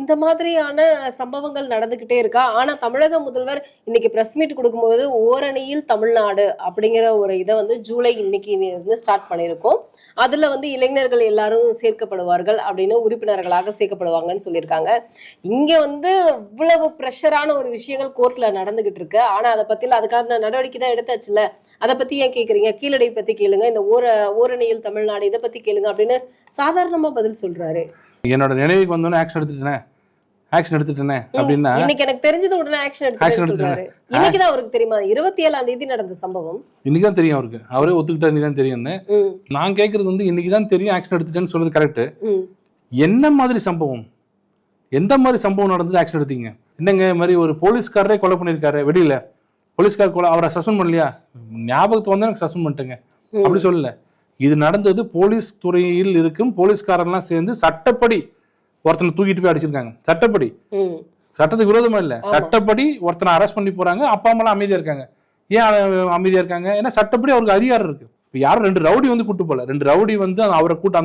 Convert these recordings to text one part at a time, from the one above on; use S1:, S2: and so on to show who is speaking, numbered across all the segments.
S1: இந்த மாதிரியான சம்பவங்கள் நடந்துகிட்டே இருக்கா? ஆனா தமிழக முதல்வர் இன்னைக்கு பிரஸ் மீட் கொடுக்கும்போது ஓரணியில் தமிழ்நாடு அப்படிங்கிற ஒரு இதை வந்து ஜூலை இன்னைக்கு வந்து ஸ்டார்ட் பண்ணியிருக்கோம். அதுல வந்து இளைஞர்கள் எல்லாரும் சேர்க்கப்படுவார்கள் அப்படின்னு உறுப்பினர்களாக சேர்க்கப்படுவாங்கன்னு சொல்லியிருக்காங்க. இங்க வந்து இவ்வளவு பிரஷரான ஒரு விஷயங்கள் கோர்ட்ல நடந்துகிட்டு இருக்கு. ஆனா அதை பத்தி அதுக்கான நடவடிக்கை தான் எடுத்தாச்சுல. அதை பத்தி ஏன் கேக்குறீங்க? கீழடை பத்தி கேளுங்க, இந்த ஓரணியில் தமிழ்நாடு இதை பத்தி கேளுங்க அப்படின்னு சாதாரணமா பதில் சொல்றாரு.
S2: என்னோட நினைவுக்கு வந்தோன்னே ஆக்ஷன் எடுத்துட்டேனே அப்படின்னா
S1: இன்னைக்கு எனக்கு தெரிஞ்சது உடனே ஆக்ஷன் எடுத்துட்டாரு. இன்னைக்குதான் அவருக்கு தெரியுமா 27ஆம் தேதி நடந்த சம்பவம்?
S2: இன்னைக்குதான் தெரியும் அவருக்கு. அவரே ஒத்துக்கிட்டா இன்னைக்குதான் தெரியும்னு. நான் கேட்கறது வந்து இன்னைக்குதான் தெரியும் ஆக்ஷன் எடுத்துட்டேன்னு சொல்றது கரெக்ட். என்ன மாதிரி சம்பவம், எந்த மாதிரி சம்பவம் நடந்தது ஆக்ஷன் எடுத்தீங்க? என்னங்க மாதிரி ஒரு போலீஸ்காரரே கொலை பண்ணிருக்காரு வெடியில, போலீஸ்கார் கொலை, அவரை சஸ்பெண்ட் பண்ணலையா? ஞாபகத்தை வந்து எனக்கு சஸ்பெண்ட் பண்ணிட்டேங்க அப்படி சொல்லல. இது நடந்தது போலீஸ் துறையில் இருக்கும் போலீஸ்காரெல்லாம் சேர்ந்து சட்டப்படி ஒருத்தனை தூக்கிட்டு போய் அடிச்சிருக்காங்க. சட்டப்படி, சட்டத்துக்கு விரோதமா இல்ல, சட்டப்படி ஒருத்தனை அரெஸ்ட் பண்ணி போறாங்க. அப்பா அம்மா அமைதியா இருக்காங்க. ஏன் அமைதியா இருக்காங்க? ஏன்னா சட்டப்படி அவருக்கு அதிகாரம் இருக்கு. யாரும் 2 ரவுடி வந்து கூட்டு போல, 2 ரவுடி வந்து அவரை கூட்டு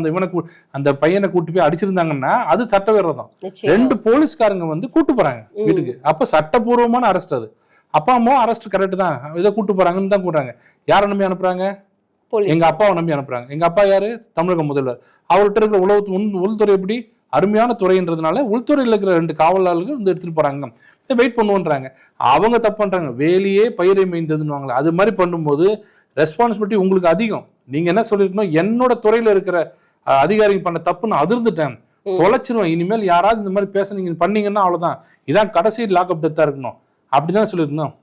S2: அந்த பையனை கூட்டு போய் அடிச்சிருந்தாங்கன்னா அது சட்டவிரோதம். 2 போலீஸ்காரங்க வந்து கூட்டு போறாங்க வீட்டுக்கு. அப்ப சட்டபூர்வமான அரெஸ்ட் அது. அப்பா அம்மாவும் அரெஸ்ட் கரெக்ட் தான், இதை கூட்டு போறாங்கன்னு தான் கூட்டுறாங்க. யாரை நம்பி அனுப்புறாங்க? எங்க அப்பாவை நம்பி அனுப்புறாங்க. எங்க அப்பா யாரு? தமிழக முதல்வர். அவர்கிட்ட இருக்கிற உள்துறை எப்படி அருமையான துறைன்றதுனால உள்துறையில் இருக்கிற 2 காவலாளர்கள் வந்து எடுத்துட்டு போறாங்க, வெயிட் பண்ணுவோன்றாங்க. அவங்க தப்பு பண்றாங்க. வேலையே பயிரை மேய்ந்ததுன்னு அது மாதிரி பண்ணும்போது ரெஸ்பான்சிபிலிட்டி உங்களுக்கு அதிகம். நீங்க என்ன சொல்லிருக்கணும், என்னோட துறையில இருக்கிற அதிகாரிங்க பண்ண தப்பு நான் அதிர்ந்துட்டேன், தொலைச்சிருவேன், இனிமேல் யாராவது இந்த மாதிரி பேச நீங்க பண்ணீங்கன்னா அவ்வளவுதான், இதான் கடைசி லாக்அப் டெத்தா இருக்கணும் அப்படிதான் சொல்லிருக்கணும்.